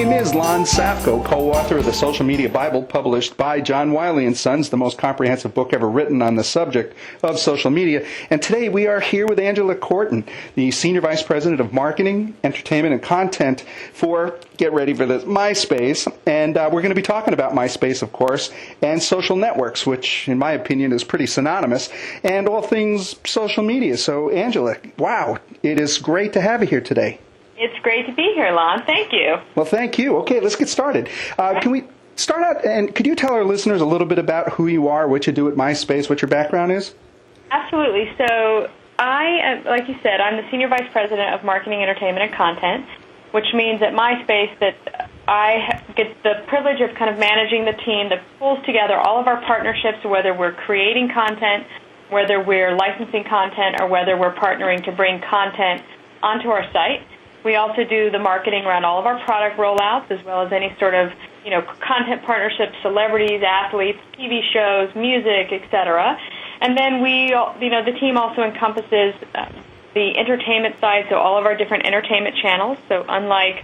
name is Lon Safko, co-author of the Social Media Bible, published by John Wiley & Sons, the most comprehensive book ever written on the subject of social media. And today we are here with Angela Courtin, the Senior Vice President of Marketing, Entertainment, and Content for, get ready for this, MySpace. And we're going to be talking about MySpace, of course, and social networks, which, in my opinion, is pretty synonymous, and all things social media. So, Angela, wow, it is great to have you here today. It's great to be here, Lon. Thank you. Well, thank you. Okay, let's get started. Can we start out, and could you tell our listeners a little bit about who you are, what you do at MySpace, what your background is? Absolutely. So like you said, I'm the Senior Vice President of Marketing, Entertainment, and Content, which means at MySpace that I get the privilege of kind of managing the team that pulls together all of our partnerships, whether we're creating content, whether we're licensing content, or whether we're partnering to bring content onto our site. We also do the marketing around all of our product rollouts, as well as any sort of, content partnerships, celebrities, athletes, TV shows, music, etc. And then the team also encompasses the entertainment side, so all of our different entertainment channels. So unlike,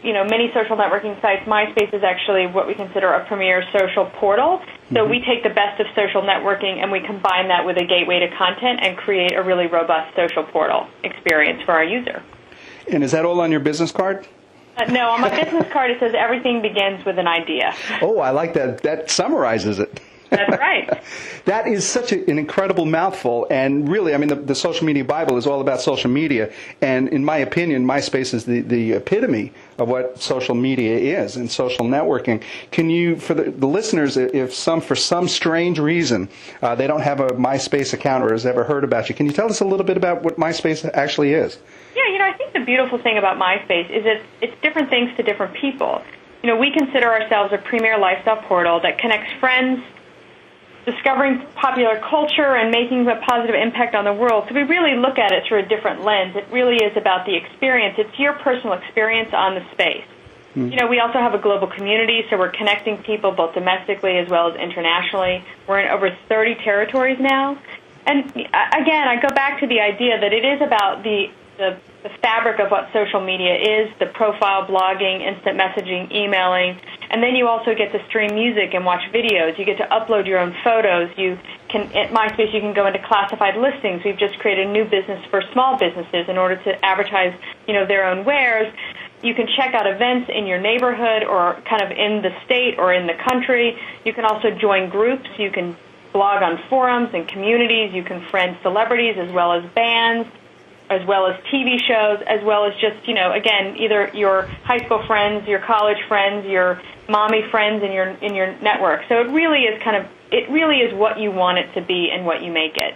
many social networking sites, MySpace is actually what we consider a premier social portal. So we take the best of social networking and we combine that with a gateway to content and create a really robust social portal experience for our user. And is that all on your business card? No, on my business card it says everything begins with an idea. Oh, I like that. That summarizes it. That's right. That is such an incredible mouthful, and really, I mean, the Social Media Bible is all about social media, and in my opinion, MySpace is the epitome of what social media is and social networking. Can you, for the listeners, if for some strange reason they don't have a MySpace account or has ever heard about you, can you tell us a little bit about what MySpace actually is? Yeah, I think the beautiful thing about MySpace is it's different things to different people. We consider ourselves a premier lifestyle portal that connects friends, discovering popular culture and making a positive impact on the world. So we really look at it through a different lens. It really is about the experience. It's your personal experience on the space. We also have a global community, so we're connecting people both domestically as well as internationally. We're in over 30 territories now. And again, I go back to the idea that it is about the fabric of what social media is, the profile, blogging, instant messaging, emailing, and then you also get to stream music and watch videos. You get to upload your own photos. At MySpace, you can go into classified listings. We've just created a new business for small businesses in order to advertise, their own wares. You can check out events in your neighborhood or kind of in the state or in the country. You can also join groups. You can blog on forums and communities. You can friend celebrities as well as bands, as well as TV shows, as well as just, again, either your high school friends, your college friends, your mommy friends in your network. So it really is what you want it to be and what you make it.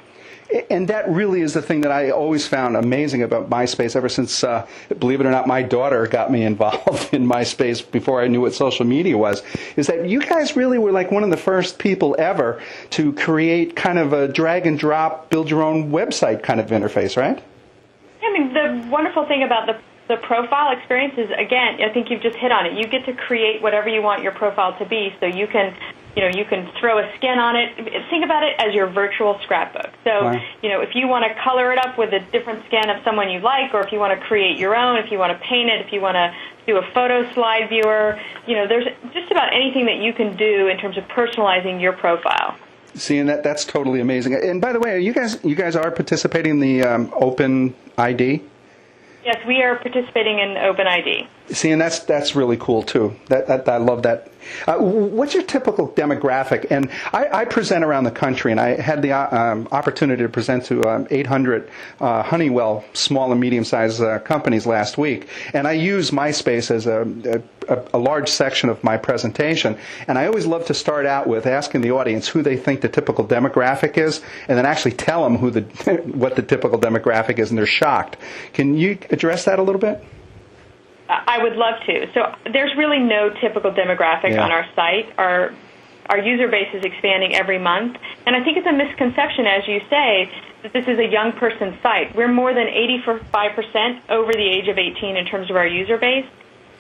And that really is the thing that I always found amazing about MySpace ever since, believe it or not, my daughter got me involved in MySpace before I knew what social media was, is that you guys really were like one of the first people ever to create kind of a drag and drop, build your own website kind of interface, right? I mean, the wonderful thing about the profile experience is, again, I think you've just hit on it. You get to create whatever you want your profile to be, so you can throw a skin on it. Think about it as your virtual scrapbook. So, wow. If you want to color it up with a different skin of someone you like, or if you want to create your own, if you want to paint it, if you want to do a photo slide viewer, there's just about anything that you can do in terms of personalizing your profile. See, and that's totally amazing. And by the way, you guys are participating in the Open ID? Yes, we are participating in Open ID. See, and that's really cool too. I love that. What's your typical demographic? And I present around the country, and I had the opportunity to present to 800 Honeywell small and medium-sized companies last week. And I use MySpace as a large section of my presentation. And I always love to start out with asking the audience who they think the typical demographic is, and then actually tell them what the typical demographic is, and they're shocked. Can you address that a little bit? I would love to. So there's really no typical demographic on our site. Our user base is expanding every month. And I think it's a misconception, as you say, that this is a young person's site. We're more than 85% over the age of 18 in terms of our user base.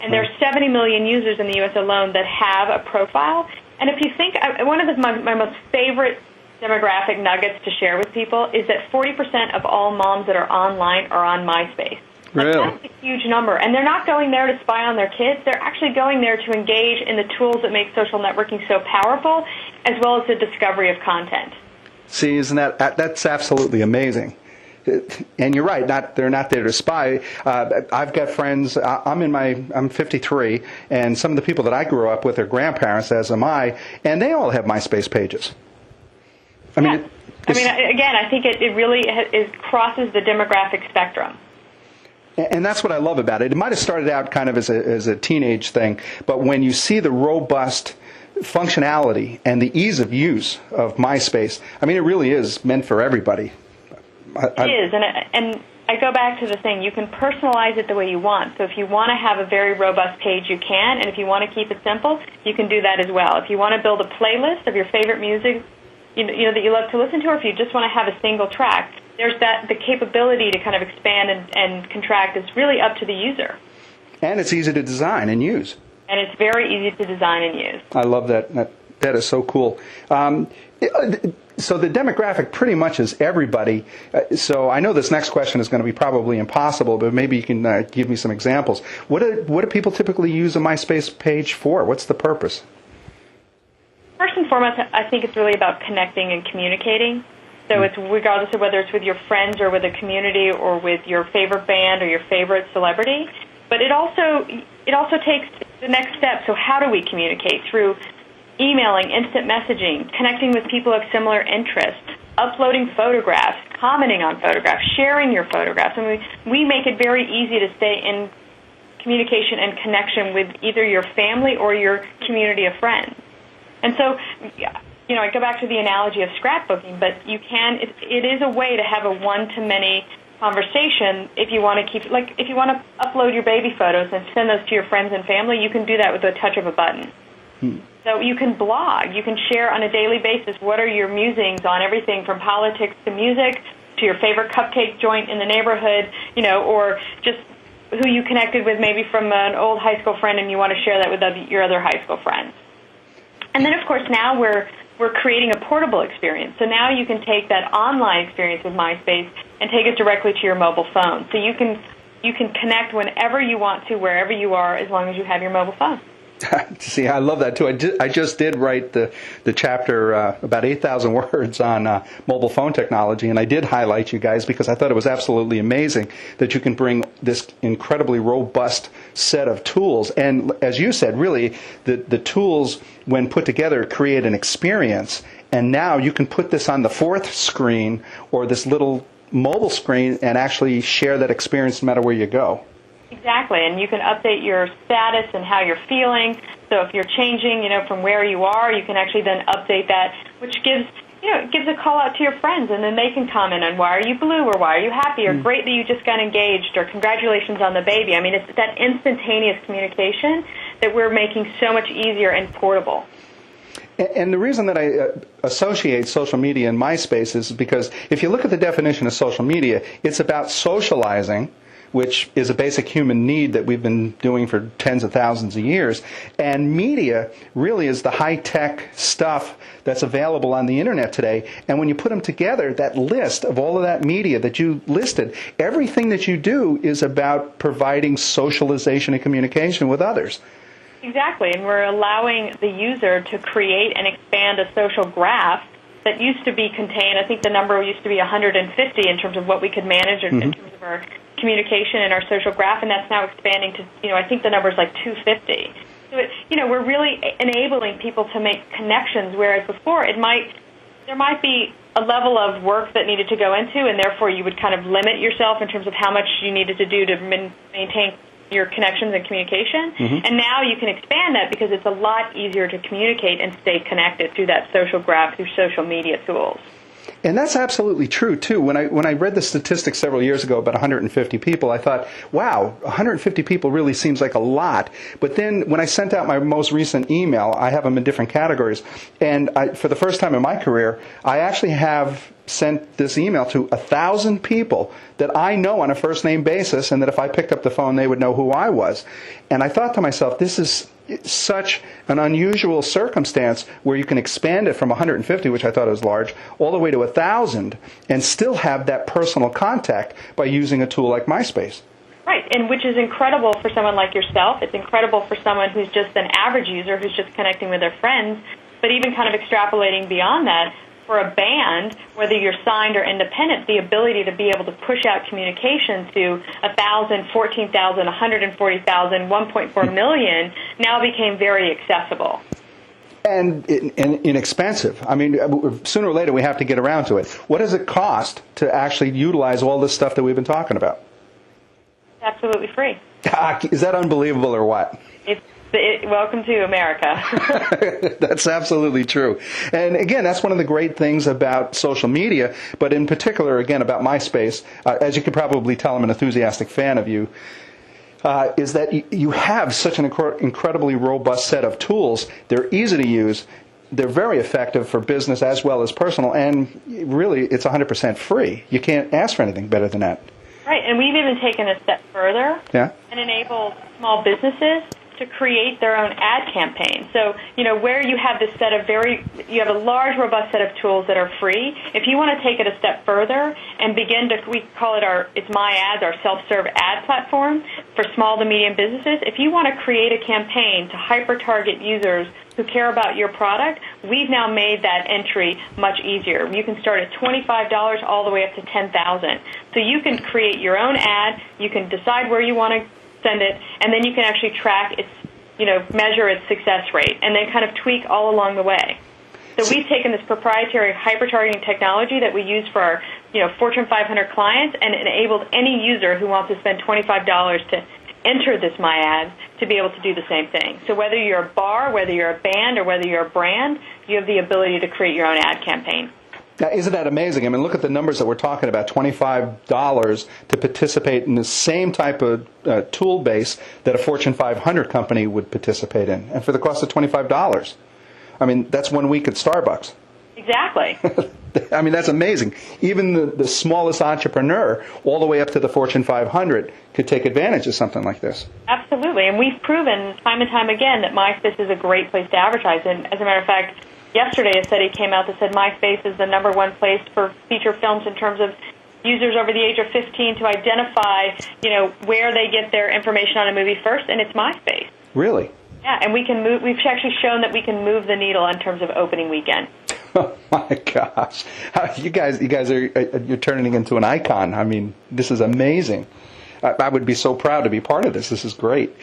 And there's 70 million users in the U.S. alone that have a profile. And if you think, one of my most favorite demographic nuggets to share with people is that 40% of all moms that are online are on MySpace. Really? Like, that's a huge number. And they're not going there to spy on their kids. They're actually going there to engage in the tools that make social networking so powerful, as well as the discovery of content. See, isn't that's absolutely amazing. And you're right. They're not there to spy. I've got friends. I'm 53, and some of the people that I grew up with are grandparents, as am I, and they all have MySpace pages. Again, I think it really crosses the demographic spectrum. And that's what I love about it. It might have started out kind of as a teenage thing, but when you see the robust functionality and the ease of use of MySpace, I mean, it really is meant for everybody. It is, and I go back to the thing, you can personalize it the way you want. So if you want to have a very robust page, you can, and if you want to keep it simple, you can do that as well. If you want to build a playlist of your favorite music, you know that you love to listen to, or if you just want to have a single track, there's the capability to kind of expand and contract is really up to the user. And it's easy to design and use. And it's very easy to design and use. I love that. That is so cool. So the demographic pretty much is everybody. So I know this next question is going to be probably impossible, but maybe you can give me some examples. What do people typically use a MySpace page for? What's the purpose? First and foremost, I think it's really about connecting and communicating. So it's regardless of whether it's with your friends or with a community or with your favorite band or your favorite celebrity. But it also takes the next step. So how do we communicate? Through emailing, instant messaging, connecting with people of similar interests, uploading photographs, commenting on photographs, sharing your photographs. I mean, we make it very easy to stay in communication and connection with either your family or your community of friends. And so, you know, I go back to the analogy of scrapbooking, but you can, it is a way to have a one-to-many conversation if you want to keep, like, if you want to upload your baby photos and send those to your friends and family, you can do that with a touch of a button. So you can blog, you can share on a daily basis what are your musings on everything from politics to music to your favorite cupcake joint in the neighborhood, you know, or just who you connected with maybe from an old high school friend and you want to share that with your other high school friends. And then, of course, now we're creating a portable experience. So now you can take that online experience with MySpace and take it directly to your mobile phone. So you can connect whenever you want to, wherever you are, as long as you have your mobile phone. See, I love that too. I just did write the chapter about 8,000 words on mobile phone technology, and I did highlight you guys because I thought it was absolutely amazing that you can bring this incredibly robust set of tools. And as you said, really, the tools, when put together, create an experience. And now you can put this on the fourth screen or this little mobile screen and actually share that experience no matter where you go. Exactly, and you can update your status and how you're feeling. So if you're changing, you know, from where you are, you can actually then update that, which gives a call out to your friends, and then they can comment on why are you blue or why are you happy or great that you just got engaged or congratulations on the baby. I mean, it's that instantaneous communication that we're making so much easier and portable. And the reason that I associate social media and MySpace is because if you look at the definition of social media, it's about socializing, which is a basic human need that we've been doing for tens of thousands of years. And media really is the high-tech stuff that's available on the internet today. And when you put them together, that list of all of that media that you listed, everything that you do is about providing socialization and communication with others. Exactly, and we're allowing the user to create and expand a social graph that used to be contained. I think the number used to be 150 in terms of what we could manage in terms of our communication and our social graph, and that's now expanding to, you know, I think the number is like 250. So, we're really enabling people to make connections, whereas before there might be a level of work that needed to go into, and therefore you would kind of limit yourself in terms of how much you needed to do to maintain your connections and communication. And now you can expand that because it's a lot easier to communicate and stay connected through that social graph, through social media tools. And that's absolutely true, too. When I read the statistics several years ago about 150 people, I thought, wow, 150 people really seems like a lot. But then when I sent out my most recent email, I have them in different categories. And for the first time in my career, I actually have sent this email to 1,000 people that I know on a first-name basis, and that if I picked up the phone, they would know who I was. And I thought to myself, this is such an unusual circumstance where you can expand it from 150, which I thought was large, all the way to 1,000 and still have that personal contact by using a tool like MySpace. Right, and which is incredible for someone like yourself. It's incredible for someone who's just an average user who's just connecting with their friends. But even kind of extrapolating beyond that, for a band, whether you're signed or independent, the ability to be able to push out communication to 1,000, 14,000, 140,000, 1.4 million now became very accessible. And inexpensive. I mean, sooner or later we have to get around to it. What does it cost to actually utilize all this stuff that we've been talking about? Absolutely free. Is that unbelievable or what? Welcome to America. That's absolutely true. And again, that's one of the great things about social media, but in particular, again, about MySpace. As you can probably tell, I'm an enthusiastic fan of you. Is that you have such an incredibly robust set of tools. They're easy to use. They're very effective for business as well as personal. And really, it's 100% free. You can't ask for anything better than that. Right, and we've even taken a step further and enabled small businesses to create their own ad campaign. So, where you have this set of you have a large, robust set of tools that are free. If you want to take it a step further and we call it it's My Ads, our self-serve ad platform for small to medium businesses. If you want to create a campaign to hyper-target users who care about your product, we've now made that entry much easier. You can start at $25 all the way up to $10,000. So you can create your own ad, you can decide where you want to send it, and then you can actually track its, measure its success rate, and then kind of tweak all along the way. So we've taken this proprietary hyper-targeting technology that we use for our, Fortune 500 clients and enabled any user who wants to spend $25 to enter this My Ad to be able to do the same thing. So whether you're a bar, whether you're a band, or whether you're a brand, you have the ability to create your own ad campaign. Now, isn't that amazing? I mean, look at the numbers that we're talking about, $25 to participate in the same type of tool base that a Fortune 500 company would participate in, and for the cost of $25. I mean, that's 1 week at Starbucks. Exactly. I mean, that's amazing. Even the smallest entrepreneur, all the way up to the Fortune 500, could take advantage of something like this. Absolutely, and we've proven time and time again that MySpace is a great place to advertise. And as a matter of fact, yesterday a study came out that said MySpace is the #1 place for feature films in terms of users over the age of 15 to identify, where they get their information on a movie first, and it's MySpace. Really? Yeah, and we've actually shown that we can move the needle in terms of opening weekend. Oh my gosh! You guys you're turning into an icon. I mean, this is amazing. I would be so proud to be part of this. This is great.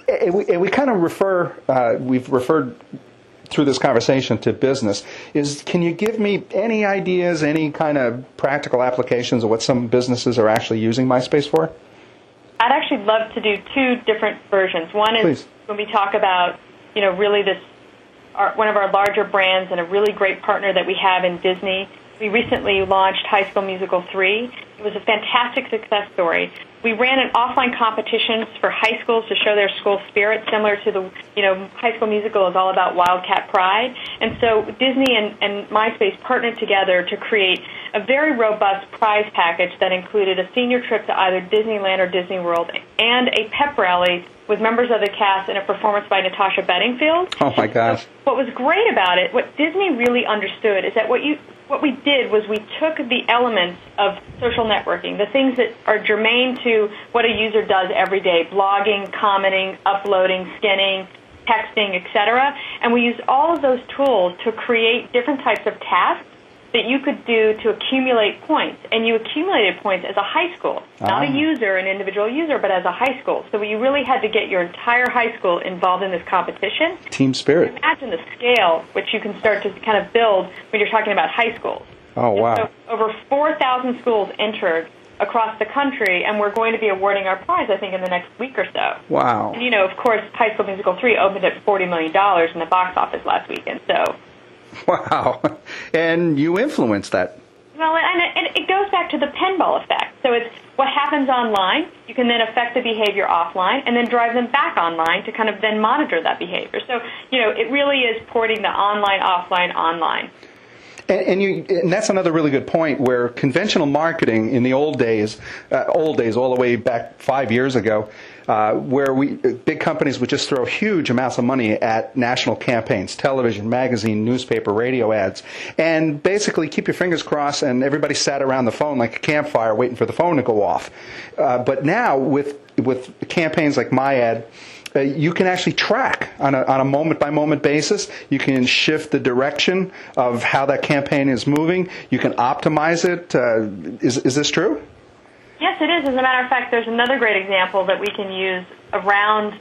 And we kind of we've referred through this conversation to business. Can you give me any ideas, any kind of practical applications of what some businesses are actually using MySpace for? I'd actually love to do two different versions. One is Please. When we talk about, really one of our larger brands and a really great partner that we have in Disney. We recently launched High School Musical 3. It was a fantastic success story. We ran an offline competitions for high schools to show their school spirit, similar to the, High School Musical is all about Wildcat Pride. And so Disney and MySpace partnered together to create a very robust prize package that included a senior trip to either Disneyland or Disney World and a pep rally with members of the cast and a performance by Natasha Bedingfield. Oh, my gosh. So what was great about it, what Disney really understood is that what we did was we took the elements of social networking, the things that are germane to what a user does every day, blogging, commenting, uploading, skinning, texting, etc., and we used all of those tools to create different types of tasks that you could do to accumulate points. And you accumulated points as a high school, not a user, an individual user, but as a high school. So you really had to get your entire high school involved in this competition. Team spirit. Imagine the scale which you can start to kind of build when you're talking about high schools. Oh, wow. So over 4,000 schools entered across the country, and we're going to be awarding our prize, I think, in the next week or so. Wow. And, of course, High School Musical 3 opened at $40 million in the box office last weekend, so... Wow. And you influenced that. Well, and it goes back to the pinball effect. So it's what happens online, you can then affect the behavior offline, and then drive them back online to kind of then monitor that behavior. So, it really is porting the online, offline, online. And that's another really good point where conventional marketing in the old days, all the way back 5 years ago, where big companies would just throw huge amounts of money at national campaigns, television, magazine, newspaper, radio ads, and basically keep your fingers crossed, and everybody sat around the phone like a campfire waiting for the phone to go off. But now with with campaigns like my ad, you can actually track on a moment-by-moment basis. You can shift the direction of how that campaign is moving. You can optimize it. Is this true? Yes, it is. As a matter of fact, there's another great example that we can use around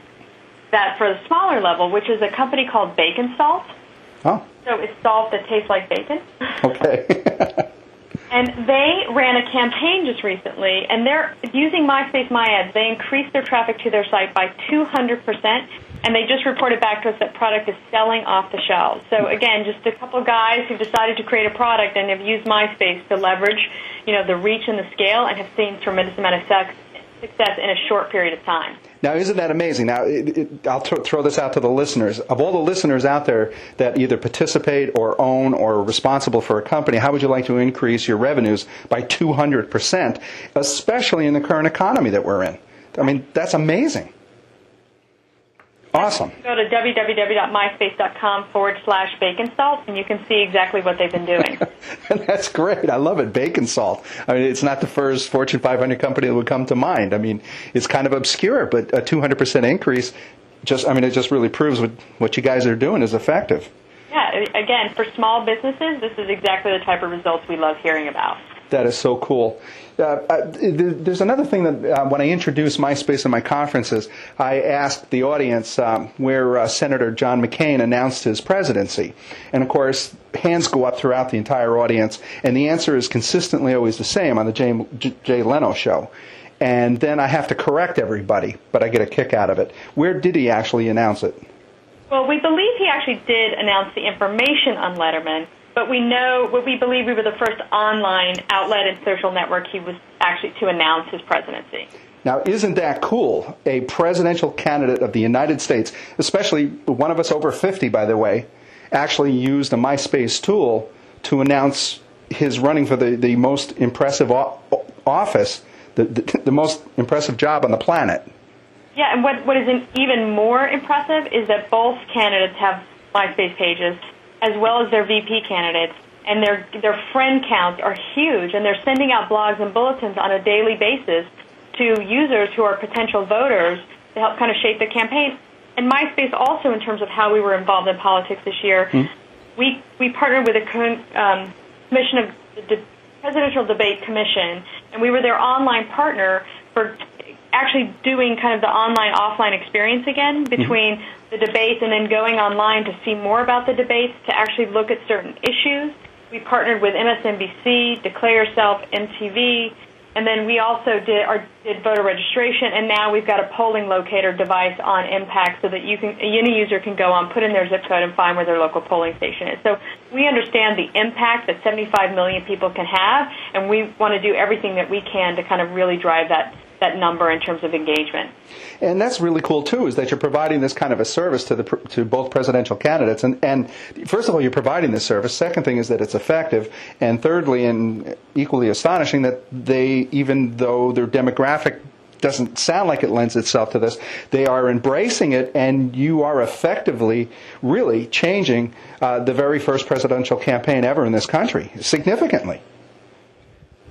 that for the smaller level, which is a company called Bacon Salt. Oh. So it's salt that tastes like bacon. Okay. And they ran a campaign just recently, and they're using MySpace My Ads. They increased their traffic to their site by 200%, and they just reported back to us that product is selling off the shelves. So again, just a couple guys who decided to create a product and have used MySpace to leverage, the reach and the scale, and have seen tremendous amount of success in a short period of time. Now, isn't that amazing? Now, I'll throw this out to the listeners. Of all the listeners out there that either participate or own or are responsible for a company, how would you like to increase your revenues by 200%, especially in the current economy that we're in? I mean, that's amazing. Awesome. Go to www.myspace.com/bacon salt, and you can see exactly what they've been doing. That's great. I love it. Bacon salt. I mean, it's not the first Fortune 500 company that would come to mind. I mean, it's kind of obscure, but a 200% increase, it just really proves what you guys are doing is effective. Yeah, again, for small businesses, this is exactly the type of results we love hearing about. That is so cool. There's another thing that when I introduced MySpace in my conferences, I asked the audience where Senator John McCain announced his presidency. And, of course, hands go up throughout the entire audience, and the answer is consistently always the same on the Jay Leno show. And then I have to correct everybody, but I get a kick out of it. Where did he actually announce it? Well, we believe he actually did announce the information on Letterman, but we believe we were the first online outlet and social network he was actually to announce his presidency. Now, isn't that cool? A presidential candidate of the United States, especially one of us over 50, by the way, actually used a MySpace tool to announce his running for the most impressive office, the most impressive job on the planet. Yeah, and what is even more impressive is that both candidates have MySpace pages, as well as their VP candidates, and their friend counts are huge, and they're sending out blogs and bulletins on a daily basis to users who are potential voters to help kind of shape the campaign. And MySpace also, in terms of how we were involved in politics this year, we partnered with the Commission of the Presidential Debate Commission, and we were their online partner for actually doing kind of the online-offline experience again between the debates and then going online to see more about the debates, to actually look at certain issues. We partnered with MSNBC, Declare Yourself, MTV, and then we also did voter registration, and now we've got a polling locator device on Impact so that any user can go on, put in their zip code, and find where their local polling station is. So we understand the impact that 75 million people can have, and we want to do everything that we can to kind of really drive that number in terms of engagement. And that's really cool, too, is that you're providing this kind of a service to both presidential candidates. And first of all, you're providing this service. Second thing is that it's effective. And thirdly, and equally astonishing, that they, even though their demographic doesn't sound like it lends itself to this, they are embracing it, and you are effectively really changing the very first presidential campaign ever in this country, significantly.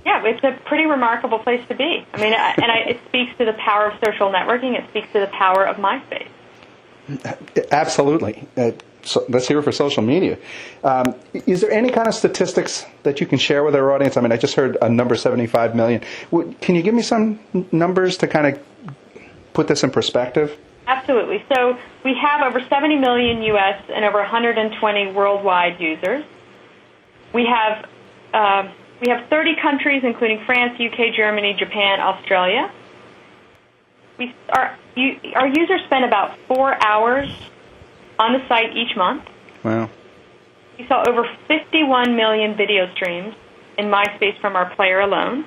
Yeah, it's a pretty remarkable place to be. I mean, it speaks to the power of social networking. It speaks to the power of MySpace. Absolutely. So let's hear it for social media. Is there any kind of statistics that you can share with our audience? I mean, I just heard a number 75 million. Can you give me some numbers to kind of put this in perspective? Absolutely. So we have over 70 million U.S. and over 120 worldwide users. We have 30 countries, including France, UK, Germany, Japan, Australia. Our users spend about 4 hours on the site each month. Wow. We saw over 51 million video streams in MySpace from our player alone,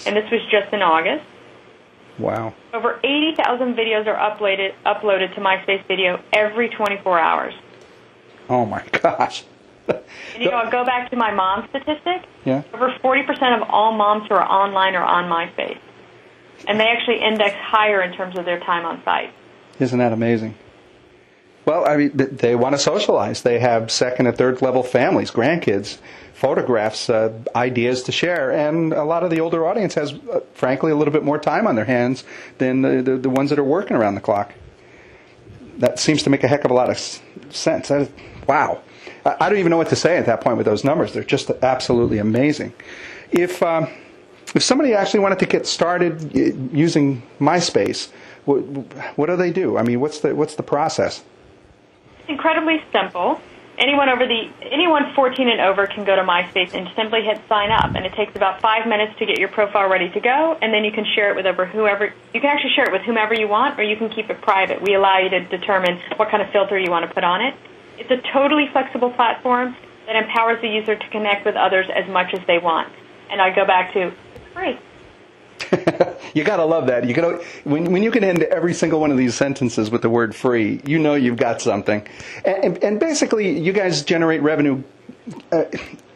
and this was just in August. Wow. Over 80,000 videos are uploaded to MySpace Video every 24 hours. Oh, my gosh. And, I'll go back to my mom statistic. Yeah. Over 40% of all moms who are online are on MySpace. And they actually index higher in terms of their time on site. Isn't that amazing? Well, I mean, they want to socialize. They have second and third level families, grandkids, photographs, ideas to share. And a lot of the older audience has, frankly, a little bit more time on their hands than the ones that are working around the clock. That seems to make a heck of a lot of sense. Wow. I don't even know what to say at that point with those numbers. They're just absolutely amazing. If somebody actually wanted to get started using MySpace, what do they do? I mean, what's the process? It's incredibly simple. Anyone 14 and over can go to MySpace and simply hit sign up, and it takes about 5 minutes to get your profile ready to go, and then you can share it with whoever. You can actually share it with whomever you want, or you can keep it private. We allow you to determine what kind of filter you want to put on it. It's a totally flexible platform that empowers the user to connect with others as much as they want. And I go back to, it's free. You got to love that. When you can end every single one of these sentences with the word free, you know you've got something. And basically, you guys generate revenue.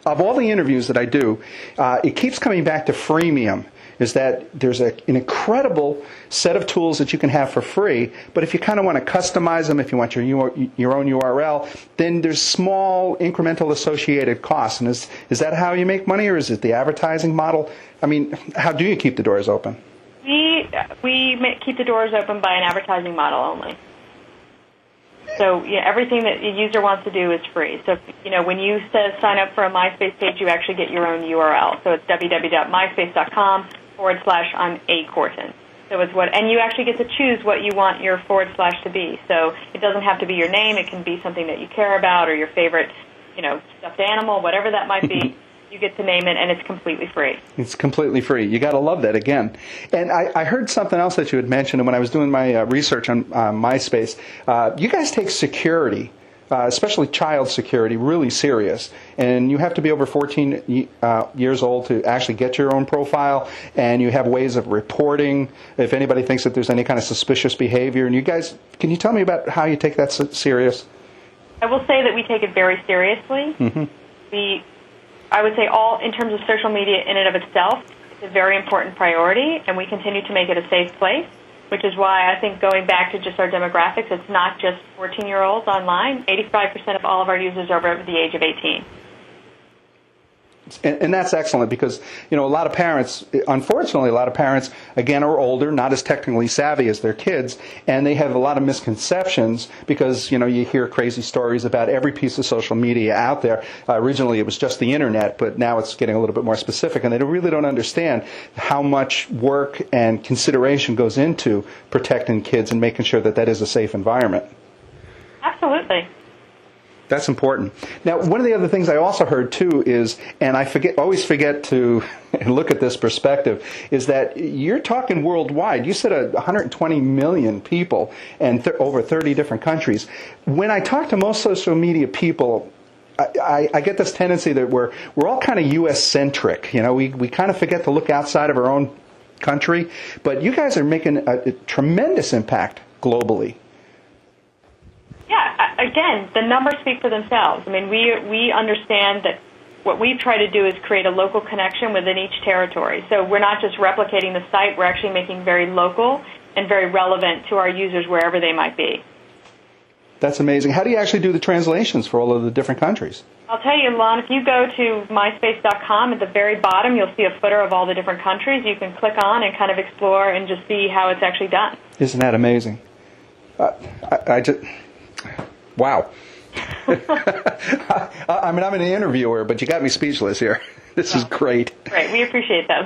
Of all the interviews that I do, it keeps coming back to freemium. Is that there's an incredible set of tools that you can have for free, but if you kind of want to customize them, if you want your own URL, then there's small incremental associated costs. And is that how you make money, or is it the advertising model? I mean, how do you keep the doors open? We keep the doors open by an advertising model only. So everything that a user wants to do is free. So when you sign up for a MySpace page, you actually get your own URL. So it's www.myspace.com/I'm a Courtin. So and you actually get to choose what you want your / to be. So it doesn't have to be your name. It can be something that you care about or your favorite, stuffed animal, whatever that might be. You get to name it, and it's completely free. It's completely free. You got to love that again. And I heard something else that you had mentioned, and when I was doing my research on MySpace, you guys take security, especially child security, really serious. And you have to be over 14 years old to actually get your own profile, and you have ways of reporting if anybody thinks that there's any kind of suspicious behavior. And you guys, can you tell me about how you take that serious? I will say that we take it very seriously. Mm-hmm. I would say in terms of social media in and of itself, it's a very important priority, and we continue to make it a safe place, which is why I think going back to just our demographics, it's not just 14-year-olds online. 85% of all of our users are over the age of 18. And that's excellent because, a lot of parents, unfortunately, again, are older, not as technically savvy as their kids, and they have a lot of misconceptions because, you hear crazy stories about every piece of social media out there. Originally, it was just the Internet, but now it's getting a little bit more specific, and they really don't understand how much work and consideration goes into protecting kids and making sure that is a safe environment. Absolutely. That's important. Now, one of the other things I also heard too is, and I always forget to look at this perspective, is that you're talking worldwide. You said 120 million people and over 30 different countries. When I talk to most social media people, I get this tendency that we're all kind of U.S.-centric. We kind of forget to look outside of our own country. But you guys are making a tremendous impact globally. Yeah, again, the numbers speak for themselves. I mean, we understand that what we try to do is create a local connection within each territory. So we're not just replicating the site, we're actually making very local and very relevant to our users wherever they might be. That's amazing. How do you actually do the translations for all of the different countries? I'll tell you, Lon, if you go to myspace.com, at the very bottom you'll see a footer of all the different countries. You can click on and kind of explore and just see how it's actually done. Isn't that amazing? Wow. I mean, I'm an interviewer, but you got me speechless here. This is great. Great. We appreciate that,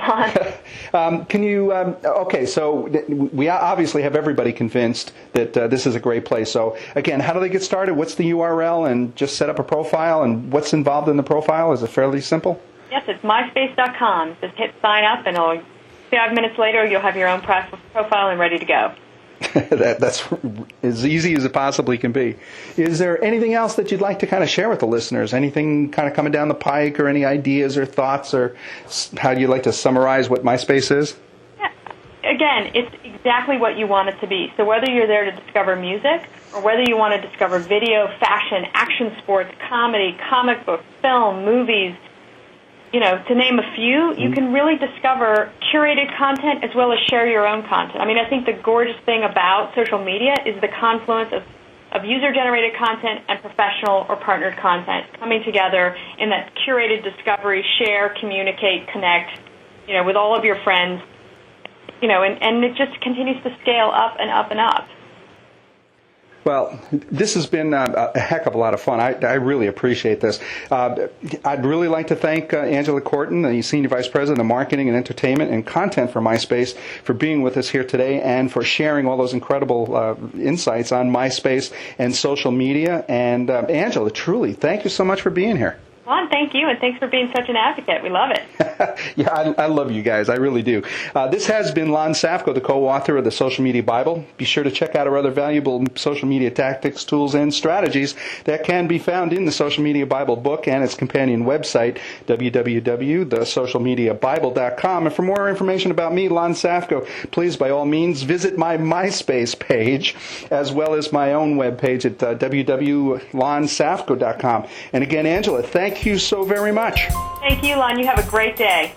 Lon. Can you, okay, so we obviously have everybody convinced that this is a great place. So, again, how do they get started? What's the URL? And just set up a profile? And what's involved in the profile? Is it fairly simple? Yes, it's myspace.com. Just hit sign up, and 5 minutes later you'll have your own profile and ready to go. That's as easy as it possibly can be. Is there anything else that you'd like to kind of share with the listeners? Anything kind of coming down the pike, or any ideas or thoughts, or how do you like to summarize what MySpace is? Yeah. Again, it's exactly what you want it to be. So whether you're there to discover music, or whether you want to discover video, fashion, action sports, comedy, comic books, film, movies, to name a few, you can really discover curated content as well as share your own content. I mean, I think the gorgeous thing about social media is the confluence of of user-generated content and professional or partnered content coming together in that curated discovery, share, communicate, connect, with all of your friends, and it just continues to scale up and up and up. Well, this has been a heck of a lot of fun. I really appreciate this. I'd really like to thank Angela Courtin, the Senior Vice President of Marketing and Entertainment and Content for MySpace, for being with us here today and for sharing all those incredible insights on MySpace and social media. And Angela, truly, thank you so much for being here. Lon, thank you, and thanks for being such an advocate. We love it. Yeah, I love you guys. I really do. This has been Lon Safko, the co-author of the Social Media Bible. Be sure to check out our other valuable social media tactics, tools, and strategies that can be found in the Social Media Bible book and its companion website, www.thesocialmediabible.com. And for more information about me, Lon Safko, please, by all means, visit my MySpace page, as well as my own webpage at www.lonsafko.com. And again, Angela, thank you so very much. Thank you, Lon. You have a great day.